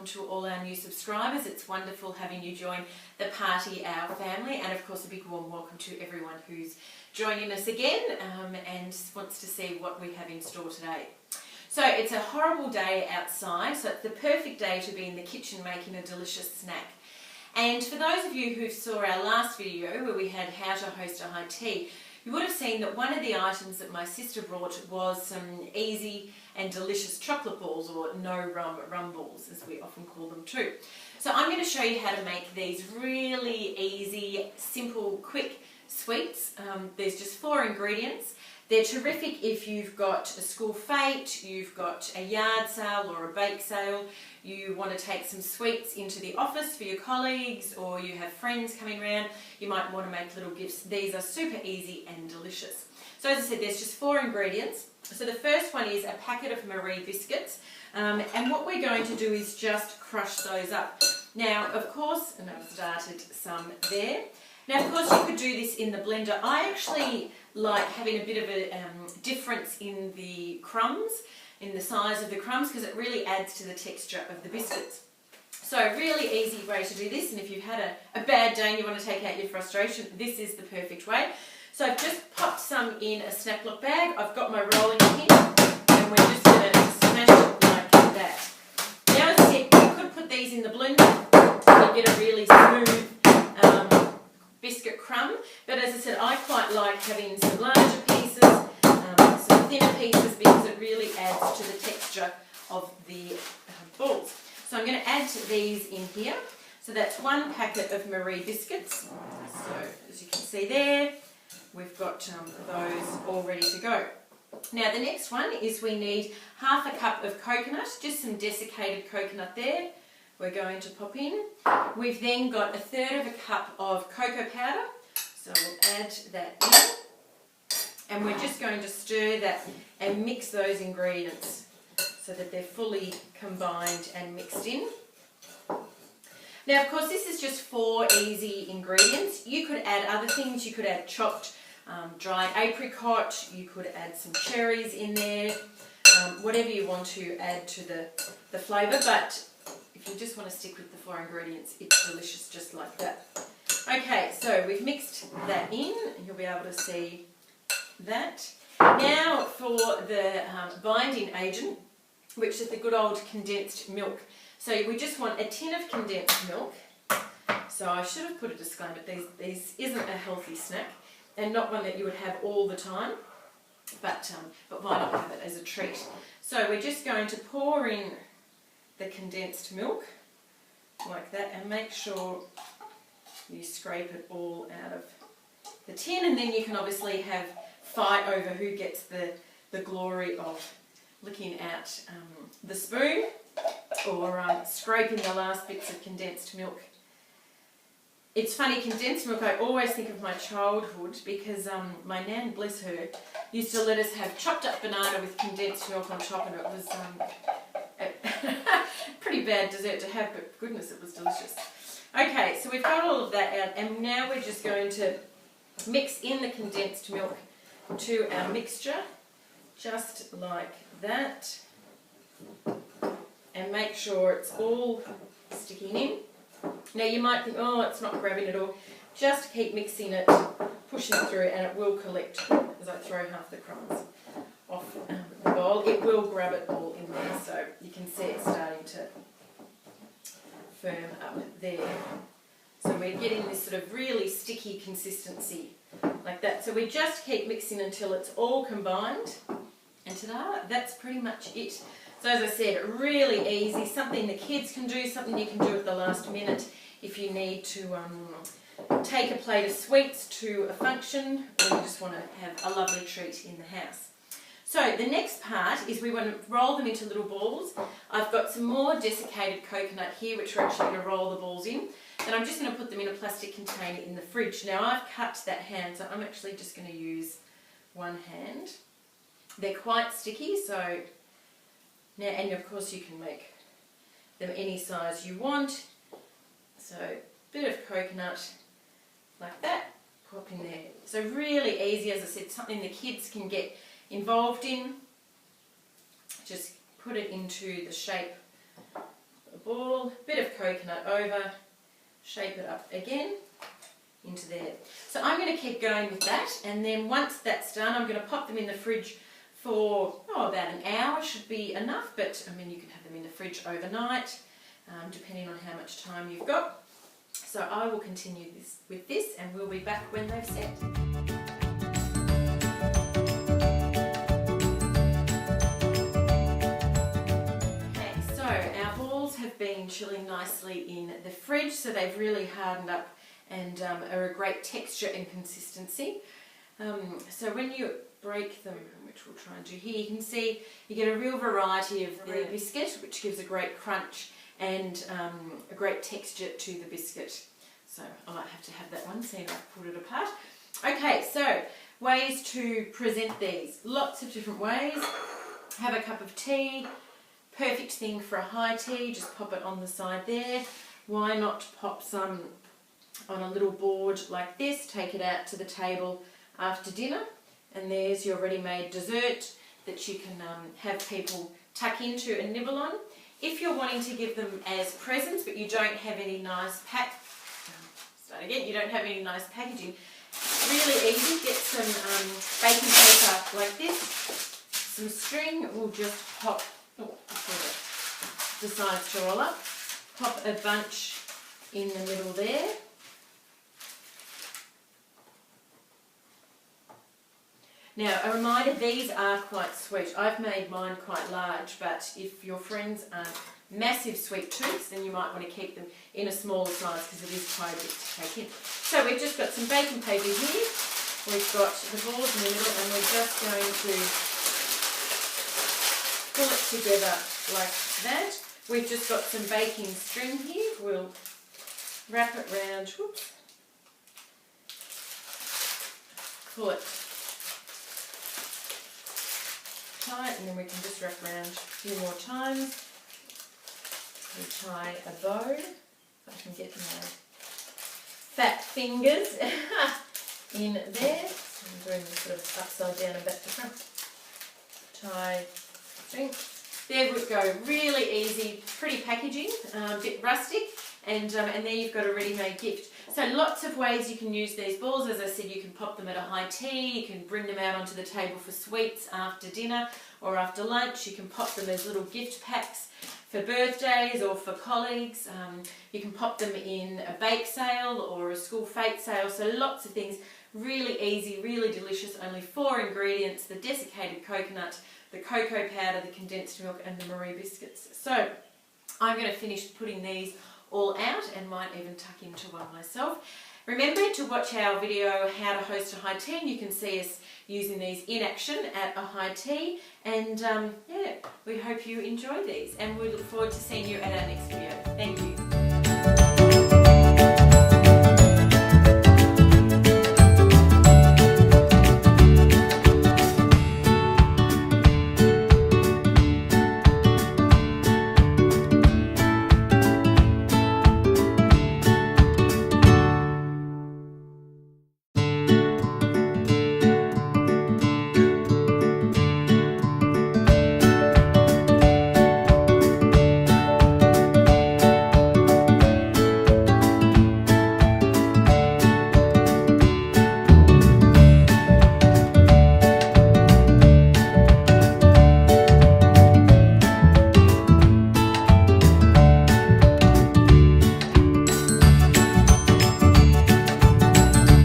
to all our new subscribers. It's wonderful having you join the party, our family, and of course a big warm welcome to everyone who's joining us again and wants to see what we have in store today. So it's a horrible day outside, so it's the perfect day to be in the kitchen making a delicious snack. And for those of you who saw our last video where we had how to host a high tea, you would have seen that one of the items that my sister brought was some easy and delicious chocolate balls, or no rum balls as we often call them too. So I'm going to show you how to make these really easy, simple, quick sweets. There's just 4 ingredients. They're terrific if you've got a school fete, you've got a yard sale or a bake sale, you want to take some sweets into the office for your colleagues, or you have friends coming around, you might want to make little gifts. These are super easy and delicious. So as I said, there's just 4 ingredients. So the first one is a packet of Marie biscuits, and what we're going to do is just crush those up. Now, of course, and I've started some there. Now, of course, you could do this in the blender. I actually like having a bit of a difference in the crumbs, in the size of the crumbs, because it really adds to the texture of the biscuits. So really easy way to do this, and if you've had a bad day and you want to take out your frustration, this is the perfect way. So I've just popped some in a Snap-Lock bag. I've got my rolling pin, and we're just going to smash it like that. Now, as I said, you could put these in the blender and get a really smooth biscuit crumb, but as I said, I quite like having some larger pieces, some thinner pieces, because it really adds to the texture of the balls. So I'm going to add these in here. So that's 1 packet of Marie biscuits. So as you can see there, we've got those all ready to go. Now the next one is we need 1/2 cup of coconut, just some desiccated coconut there. We're going to pop in. We've then got 1/3 cup of cocoa powder, so we'll add that in. And we're just going to stir that and mix those ingredients so that they're fully combined and mixed in. Now, of course, this is just 4 easy ingredients. You could add other things. You could add chopped dried apricot. You could add some cherries in there, whatever you want to add to the flavour. But if you just want to stick with the 4 ingredients, it's delicious just like that. Okay, so we've mixed that in, and you'll be able to see that. Now for the binding agent, which is the good old condensed milk. So we just want a tin of condensed milk. So I should have put a disclaimer, these isn't a healthy snack, and not one that you would have all the time, but why not have it as a treat? So we're just going to pour in the condensed milk like that, and make sure you scrape it all out of the tin, and then you can obviously have fight over who gets the glory of licking out the spoon or scraping the last bits of condensed milk. It's funny, condensed milk, I always think of my childhood, because my nan, bless her, used to let us have chopped up banana with condensed milk on top, and it was pretty bad dessert to have, but goodness, it was delicious. Okay, so we've got all of that out, and now we're just going to mix in the condensed milk to our mixture, just like that, and make sure it's all sticking in. Now you might think, oh, it's not grabbing at all. Just keep mixing it, pushing it through, and it will collect as I throw half the crumbs off the bowl. It will grab it all in there, so you can see it's starting to firm up there. So we're getting this sort of really sticky consistency like that. So we just keep mixing until it's all combined, and ta-da, that's pretty much it. So as I said, really easy, something the kids can do, something you can do at the last minute if you need to take a plate of sweets to a function, or you just want to have a lovely treat in the house. So the next part is we want to roll them into little balls. I've got some more desiccated coconut here, which we're actually going to roll the balls in, and I'm just going to put them in a plastic container in the fridge. Now I've cut that hand, so I'm actually just going to use one hand. They're quite sticky, so now, and of course you can make them any size you want. So a bit of coconut like that, pop in there. So really easy, as I said, something the kids can get involved in. Just put it into the shape the ball, bit of coconut over, shape it up again into there. So I'm going to keep going with that, and then once that's done, I'm going to pop them in the fridge for about an hour should be enough, but I mean you can have them in the fridge overnight, depending on how much time you've got. So I will continue with this, and we'll be back when they've set. Okay, so our balls have been chilling nicely in the fridge, so they've really hardened up and are a great texture and consistency. So when you break them, which we'll try and do here, you can see you get a real variety of the biscuit, which gives a great crunch and a great texture to the biscuit. So I might have to have that one, seeing I've pulled it apart. Okay, so ways to present these. Lots of different ways. Have a cup of tea. Perfect thing for a high tea. Just pop it on the side there. Why not pop some on a little board like this? Take it out to the table after dinner. And there's your ready-made dessert that you can have people tuck into and nibble on. If you're wanting to give them as presents but you don't have any nice you don't have any nice packaging, really easy. Get some baking paper like this, some string. We'll just pop, decides to roll up, pop a bunch in the middle there. Now, a reminder, these are quite sweet. I've made mine quite large, but if your friends aren't massive sweet tooths, then you might want to keep them in a smaller size because it is quite a bit to take in. So we've just got some baking paper here. We've got the balls in the middle, and we're just going to pull it together like that. We've just got some baking string here. We'll wrap it round, whoops, pull it tight, and then we can just wrap around a few more times. We tie a bow, if I can get my fat fingers in there. So I'm doing this sort of upside down and back to front. Tie string. There we go, really easy, pretty packaging, a bit rustic, and there you've got a ready-made gift. So lots of ways you can use these balls. As I said, you can pop them at a high tea, you can bring them out onto the table for sweets after dinner or after lunch. You can pop them as little gift packs for birthdays or for colleagues. You can pop them in a bake sale or a school fete sale. So lots of things, really easy, really delicious. Only 4 ingredients: the desiccated coconut, the cocoa powder, the condensed milk, and the Marie biscuits. So I'm going to finish putting these all out and might even tuck into one myself. Remember to watch our video how to host a high tea, and you can see us using these in action at a high tea. And yeah, we hope you enjoy these, and we look forward to seeing you at our next video. Thank you.